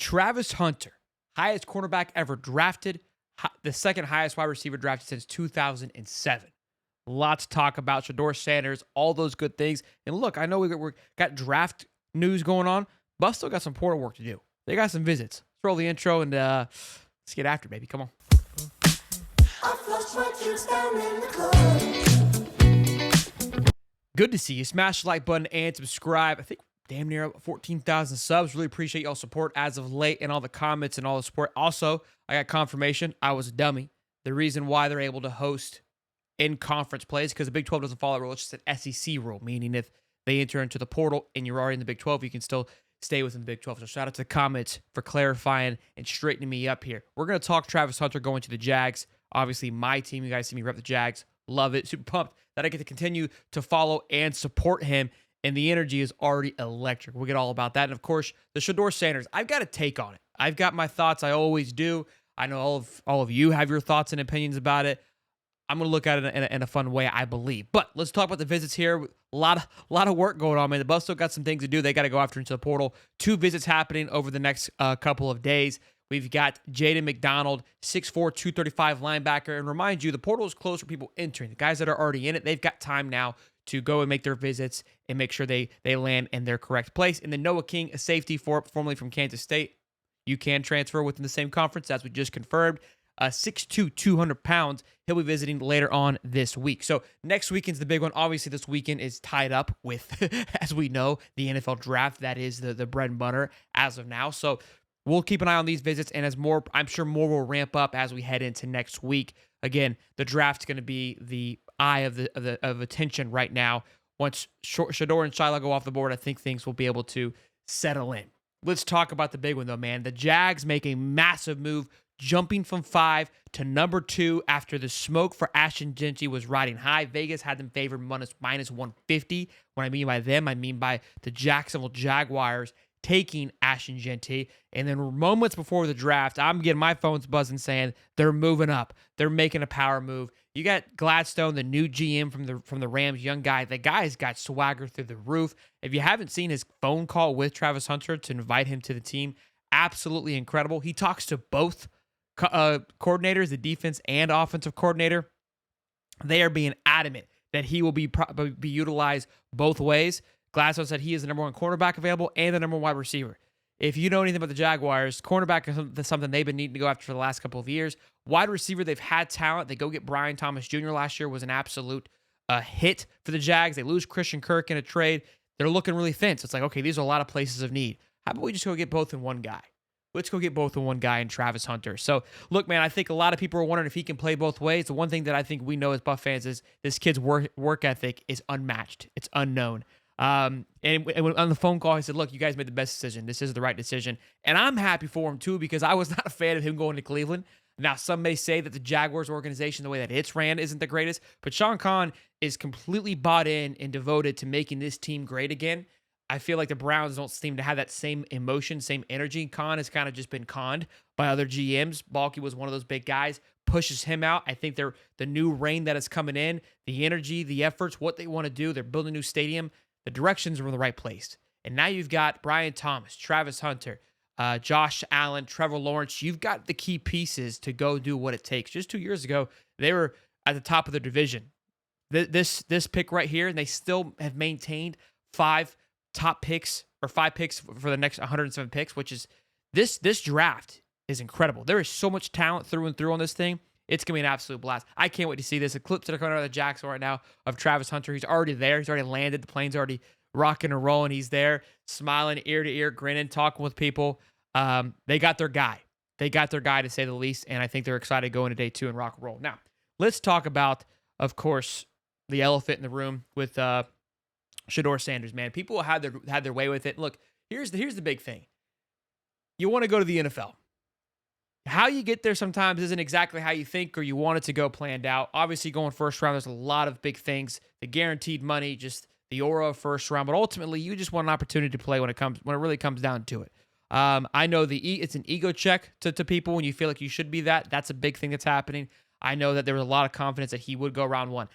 Travis Hunter, highest cornerback ever drafted, the second highest wide receiver drafted since 2007. Lots to talk about. Shedeur Sanders, all those good things. And look, I know we got draft news going on, but still got some portal work to do. They got some visits. Let's roll the intro and let's get after it, baby. Come on. Good to see you. Smash the like button and subscribe. I think damn near 14,000 subs. Really appreciate y'all support as of late and all the comments and all the support. Also, I got confirmation I was a dummy. The reason why they're able to host in conference plays because the Big 12 doesn't follow that rule. It's just an SEC rule, meaning if they enter into the portal and you're already in the Big 12, you can still stay within the Big 12. So shout out to the comments for clarifying and straightening me up here. We're going to talk Travis Hunter going to the Jags. Obviously, my team. You guys see me rep the Jags. Love it. Super pumped that I get to continue to follow and support him. And the energy is already electric. We'll get all about that. And of course, the Shedeur Sanders. I've got a take on it. I've got my thoughts. I always do. I know all of you have your thoughts and opinions about it. I'm going to look at it in a fun way, I believe. But let's talk about the visits here. A lot of work going on, man. The Buffs still got some things to do. They got to go after into the portal. 2 visits happening over the next couple of days. We've got Jaden McDonald, 6'4", 235 linebacker. And remind you, the portal is closed for people entering. The guys that are already in it, they've got time now to go and make their visits and make sure they land in their correct place. And then Noah King, a safety formerly from Kansas State. You can transfer within the same conference, as we just confirmed. 6'2", 200 pounds. He'll be visiting later on this week. So next weekend's the big one. Obviously, this weekend is tied up with, as we know, the NFL draft. That is the bread and butter as of now. So we'll keep an eye on these visits, and as more, I'm sure more will ramp up as we head into next week. Again, the draft's going to be the eye of attention right now. Once Shedeur and Shiloh go off the board, I think things will be able to settle in. Let's talk about the big one, though, man. The Jags make a massive move, jumping from 5 to number 2 after the smoke for Ashton Jeanty was riding high. Vegas had them favored minus 150. What I mean by them, I mean by the Jacksonville Jaguars taking Ashton Jeanty. And then moments before the draft, I'm getting my phones buzzing saying they're moving up. They're making a power move. You got Gladstone, the new GM from the Rams, young guy. The guy's got swagger through the roof. If you haven't seen his phone call with Travis Hunter to invite him to the team, absolutely incredible. He talks to both coordinators, the defense and offensive coordinator. They are being adamant that he will be utilized both ways. Gladstone said he is the number 1 cornerback available and the number 1 wide receiver. If you know anything about the Jaguars, cornerback is something they've been needing to go after for the last couple of years. Wide receiver, they've had talent. They go get Brian Thomas Jr. last year, was an absolute hit for the Jags. They lose Christian Kirk in a trade. They're looking really thin. So it's like, okay, these are a lot of places of need. How about we just go get both in one guy? Let's go get both in one guy in Travis Hunter. So, look, man, I think a lot of people are wondering if he can play both ways. The one thing that I think we know as Buff fans is this kid's work ethic is unmatched. It's unknown. And on the phone call, he said, look, you guys made the best decision. This is the right decision. And I'm happy for him, too, because I was not a fan of him going to Cleveland. Now, some may say that the Jaguars organization, the way that it's ran, isn't the greatest. But Sean Khan is completely bought in and devoted to making this team great again. I feel like the Browns don't seem to have that same emotion, same energy. Khan has kind of just been conned by other GMs. Balky was one of those big guys, pushes him out. I think they're the new reign that is coming in, the energy, the efforts, what they want to do. They're building a new stadium. The directions are in the right place. And now you've got Brian Thomas, Travis Hunter, Josh Allen, Trevor Lawrence. You've got the key pieces to go do what it takes. Just 2 years ago, they were at the top of their division. This pick right here, and they still have maintained 5 top picks or 5 picks for the next 107 picks, which is this draft is incredible. There is so much talent through and through on this thing. It's going to be an absolute blast. I can't wait to see this. The clips that are coming out of the Jackson right now of Travis Hunter. He's already there. He's already landed. The plane's already rocking and rolling. He's there, smiling ear to ear, grinning, talking with people. They got their guy. They got their guy, to say the least, and I think they're excited to go into day 2 and rock and roll. Now, let's talk about, of course, the elephant in the room with Shedeur Sanders, man. People had their way with it. Look, here's the big thing. You want to go to the NFL. How you get there sometimes isn't exactly how you think or you want it to go planned out. Obviously, going first round, there's a lot of big things. The guaranteed money, just the aura of first round. But ultimately, you just want an opportunity to play when it really comes down to it. I know it's an ego check to people when you feel like you should be that. That's a big thing that's happening. I know that there was a lot of confidence that he would go round 1.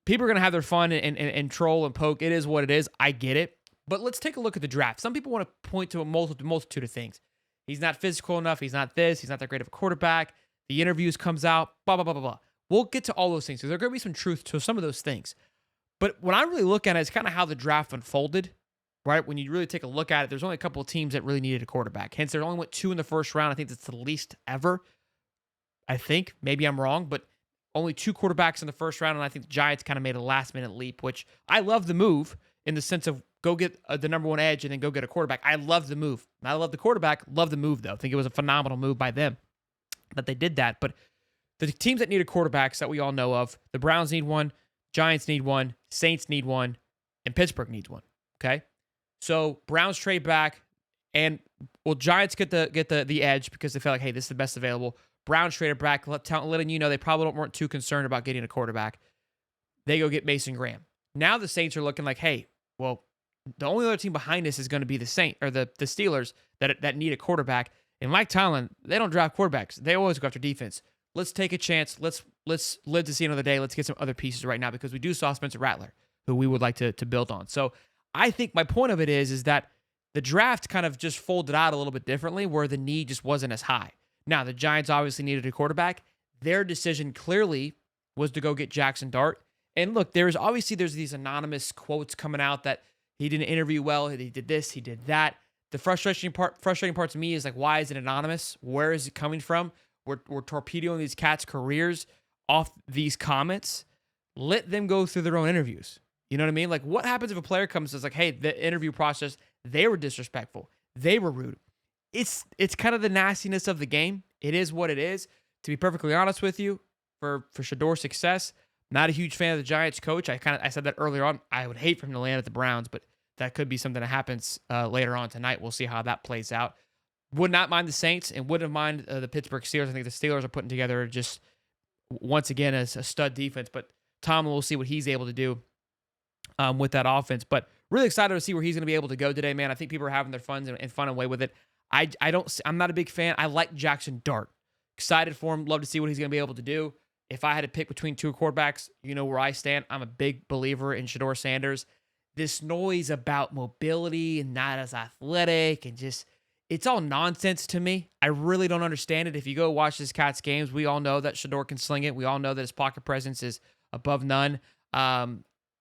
People are going to have their fun and troll and poke. It is what it is. I get it. But let's take a look at the draft. Some people want to point to a multitude of things. He's not physical enough. He's not this. He's not that great of a quarterback. The interviews comes out, blah, blah, blah, blah, blah. We'll get to all those things because there's going to be some truth to some of those things. But what I really look at is kind of how the draft unfolded, right? When you really take a look at it, there's only a couple of teams that really needed a quarterback. Hence, there only went 2 in the first round. I think that's the least ever. I think. Maybe I'm wrong, but only 2 quarterbacks in the first round. And I think the Giants kind of made a last-minute leap, which I love the move in the sense of go get the number 1 edge and then go get a quarterback. I love the move. I love the quarterback. Love the move, though. I think it was a phenomenal move by them that they did that. But the teams that needed quarterbacks that we all know of, the Browns need one, Giants need one, Saints need one, and Pittsburgh needs one. Okay? So Browns trade back, and Giants get the edge because they felt like, hey, this is the best available. Browns traded back, letting you know they probably weren't too concerned about getting a quarterback. They go get Mason Graham. Now the Saints are looking like, hey, well, the only other team behind us is going to be the Steelers that need a quarterback. And Mike Tomlin, they don't draft quarterbacks. They always go after defense. Let's take a chance. Let's live to see another day. Let's get some other pieces right now because we do saw Spencer Rattler, who we would like to build on. So I think my point of it is that the draft kind of just folded out a little bit differently where the need just wasn't as high. Now, the Giants obviously needed a quarterback. Their decision clearly was to go get Jackson Dart. And look, there's these anonymous quotes coming out that he didn't interview well. He did this, he did that. The frustrating part to me is like, why is it anonymous? Where is it coming from? We're torpedoing these cats' careers off these comments. Let them go through their own interviews. You know what I mean? Like, what happens if a player comes and says like, hey, the interview process, they were disrespectful. They were rude. It's kind of the nastiness of the game. It is what it is. To be perfectly honest with you, for Shedor's success, not a huge fan of the Giants coach. I said that earlier on. I would hate for him to land at the Browns, but that could be something that happens later on tonight. We'll see how that plays out. Would not mind the Saints and wouldn't mind the Pittsburgh Steelers. I think the Steelers are putting together just, once again, as a stud defense. But Tom will see what he's able to do with that offense. But really excited to see where he's going to be able to go today, man. I think people are having their fun and way with it. I'm not a big fan. I like Jackson Dart. Excited for him. Love to see what he's going to be able to do. If I had to pick between 2 quarterbacks, you know where I stand. I'm a big believer in Shedeur Sanders. This noise about mobility and not as athletic and just, it's all nonsense to me. I really don't understand it. If you go watch this cat's games, we all know that Shedeur can sling it. We all know that his pocket presence is above none.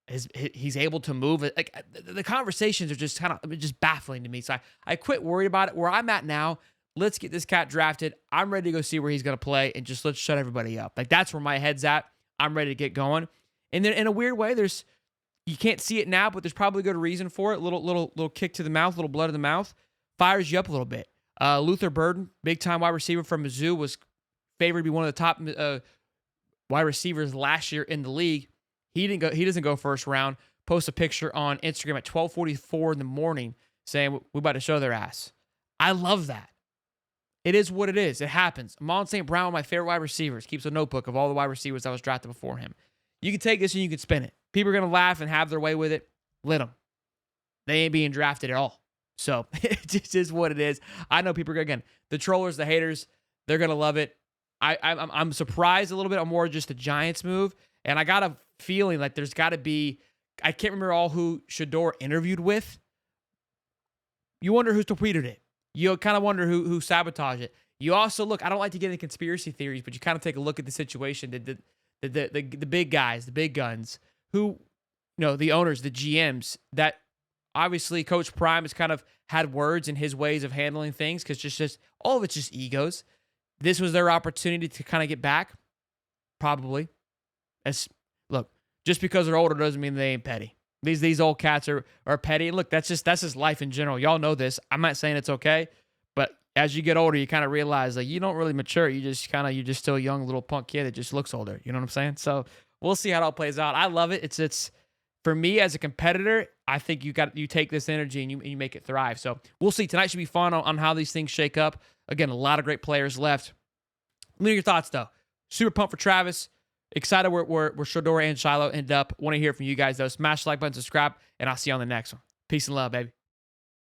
He's able to move. Like, the conversations are just kind of just baffling to me. So I quit worried about it. Where I'm at now, let's get this cat drafted. I'm ready to go see where he's going to play and just let's shut everybody up. Like, that's where my head's at. I'm ready to get going. And then in a weird way, you can't see it now, but there's probably a good reason for it. Little kick to the mouth, little blood in the mouth, fires you up a little bit. Luther Burden, big time wide receiver from Mizzou, was favored to be one of the top wide receivers last year in the league. He doesn't go first round. Post a picture on Instagram at 12:44 in the morning saying we're about to show their ass. I love that. It is what it is. It happens. Amon St. Brown, one of my favorite wide receivers, keeps a notebook of all the wide receivers that was drafted before him. You can take this and you can spin it. People are going to laugh and have their way with it. Let them. They ain't being drafted at all. So it just is what it is. I know people are, again, the trollers, the haters, they're going to love it. I'm surprised a little bit on more just the Giants move. And I got a feeling like there's got to be, I can't remember all who Shedeur interviewed with. You wonder who torpedoed it. You kind of wonder who sabotaged it. You also look, I don't like to get into conspiracy theories, but you kind of take a look at the situation. The big guys, the big guns, who, the owners, the GMs, that obviously Coach Prime has kind of had words in his ways of handling things because just all of it's just egos. This was their opportunity to kind of get back, probably. Look, just because they're older doesn't mean they ain't petty. These old cats are petty. And look, that's just life in general. Y'all know this. I'm not saying it's okay, but as you get older, you kind of realize like you don't really mature. You're just still a young little punk kid that just looks older. You know what I'm saying? So we'll see how it all plays out. I love it. It's for me as a competitor. I think you take this energy and you make it thrive. So we'll see. Tonight should be fun on how these things shake up. Again, a lot of great players left. Let me know your thoughts though. Super pumped for Travis. Excited where Shedeur and Shiloh end up. Want to hear from you guys, though. Smash the like button, subscribe, and I'll see you on the next one. Peace and love, baby.